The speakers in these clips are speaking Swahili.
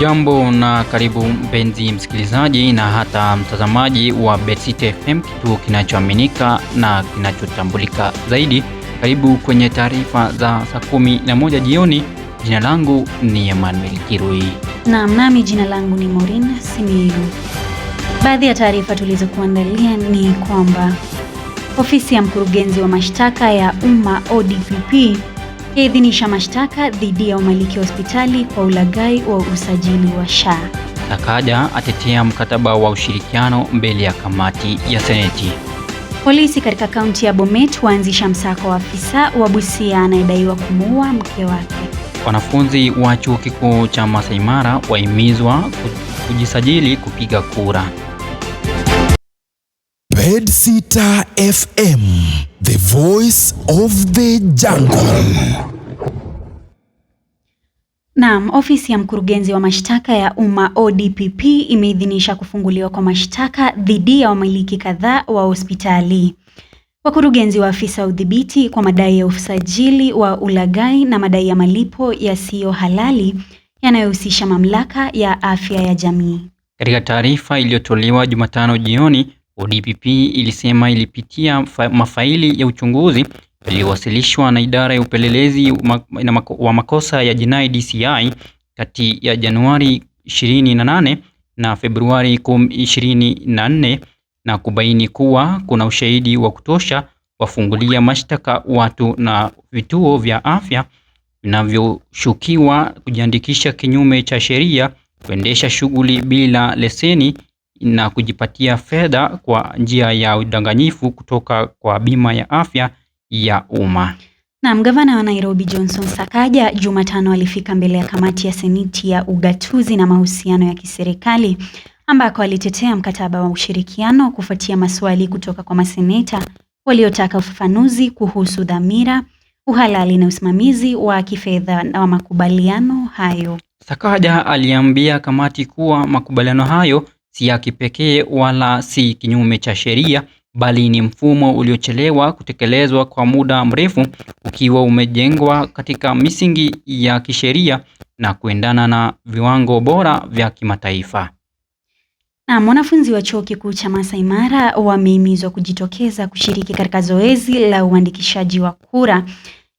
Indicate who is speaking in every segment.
Speaker 1: Hujambo na karibu mpenzi msikilizaji na hata mtazamaji wa BetCity FM, kituo kinachoaminika na kinachotambulika zaidi. Karibu kwenye taarifa za saa 11 jioni. Jina langu ni Emmanuel Kirui.
Speaker 2: Nami jina langu ni Maureen Simiyu. Baadhi ya taarifa tulizokuandalia ni kwamba ofisi ya mkurugenzi wa mashtaka ya umma ODPP yaidhinisha mashtaka dhidi ya umiliki wa hospitali kwa ulaghai wa usajili wa SHA.
Speaker 1: Sakaja atetea mkataba wa ushirikiano mbele ya kamati ya Seneti.
Speaker 2: Polisi katika kaunti ya Bomet waanzisha msako wa afisa wa Busia anayedaiwa kumuua mke wake.
Speaker 1: Wanafunzi wa chuo kikuu cha Masai Mara wahimizwa kujisajili kupiga kura.
Speaker 3: BetCity FM, the voice of the jungle.
Speaker 2: Ofisi ya mkurugenzi wa mashtaka ya umma ODPP imeidhinisha kufunguliwa kwa mashtaka dhidi ya wamiliki kadhaa wa hospitali. Wakurugenzi wa afisa udhibiti kwa madai ya usajili wa ulaghai na madai ya malipo yasiyo halali yanayohusisha mamlaka ya afya ya jamii.
Speaker 1: Katika taarifa iliyotolewa Jumatano jioni, ODPP ilisema ilipitia mafaili ya uchunguzi yaliyowasilishwa na idara ya upelelezi wa makosa ya jinai DCI kati ya Januari 28 na Februari 24 na kubaini kuwa kuna ushahidi wa kutosha wafungulia mashtaka watu na vituo vya afya vinavyoshukiwa kujiandikisha kinyume cha sheria, kuendesha shughuli bila leseni na kujipatia fedha kwa njia ya udanganyifu kutoka kwa bima ya afya ya umma.
Speaker 2: Gavana wa Nairobi Johnson Sakaja Jumatano alifika mbele ya kamati ya Seneti ya ugatuzi na mahusiano ya kiserikali ambako alitetea mkataba wa ushirikiano kufuatia maswali kutoka kwa maseneta waliotaka ufafanuzi kuhusu dhamira, uhalali na usimamizi wa kifedha na wa makubaliano hayo.
Speaker 1: Sakaja aliambia kamati kuwa makubaliano hayo si ya kipekee wala si kinyume cha sheria, bali ni mfumo uliochelewa kutekelezwa kwa muda mrefu, ukiwa umejengwa katika misingi ya kisheria na kuendana na viwango bora vya kimataifa.
Speaker 2: Wanafunzi wa chuo kikuu cha Masai Mara wamehimizwa kujitokeza kushiriki katika zoezi la uandikishaji wa kura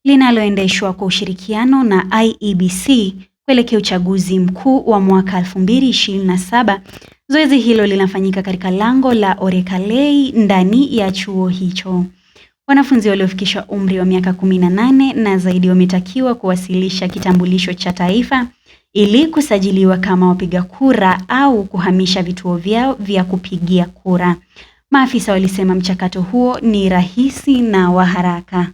Speaker 2: linaloendeshwa kwa ushirikiano na IEBC kuelekea uchaguzi mkuu wa mwaka 2027. Zoezi hilo linafanyika katika lango la Orekalei ndani ya chuo hicho. Wanafunzi waliofikishwa umri wa miaka 18 na zaidi wametakiwa kuwasilisha kitambulisho cha taifa ili kusajiliwa kama wapiga kura au kuhamisha vituo vyao vya kupigia kura. Maafisa walisema mchakato huo ni rahisi na wa haraka.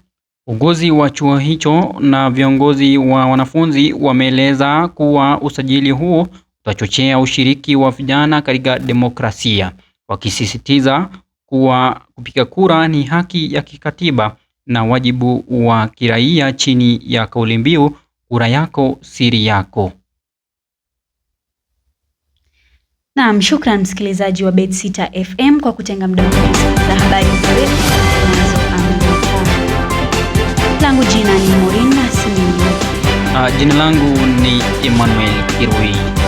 Speaker 1: Uongozi wa chuo hicho na viongozi wa wanafunzi wameeleza kuwa usajili huo utachochea ushiriki wa vijana katika demokrasia, wakisisitiza kuwa kupiga kura ni haki ya kikatiba na wajibu wa kiraia chini ya kauli mbiu kura yako siri yako.
Speaker 2: Shukran msikilizaji wa BetCity FM kwa kutenga muda kusikiliza habari zetu zinazoaminika. Langu jina ni Maureen Simiyu.
Speaker 1: Jina langu ni Emmanuel Kirui.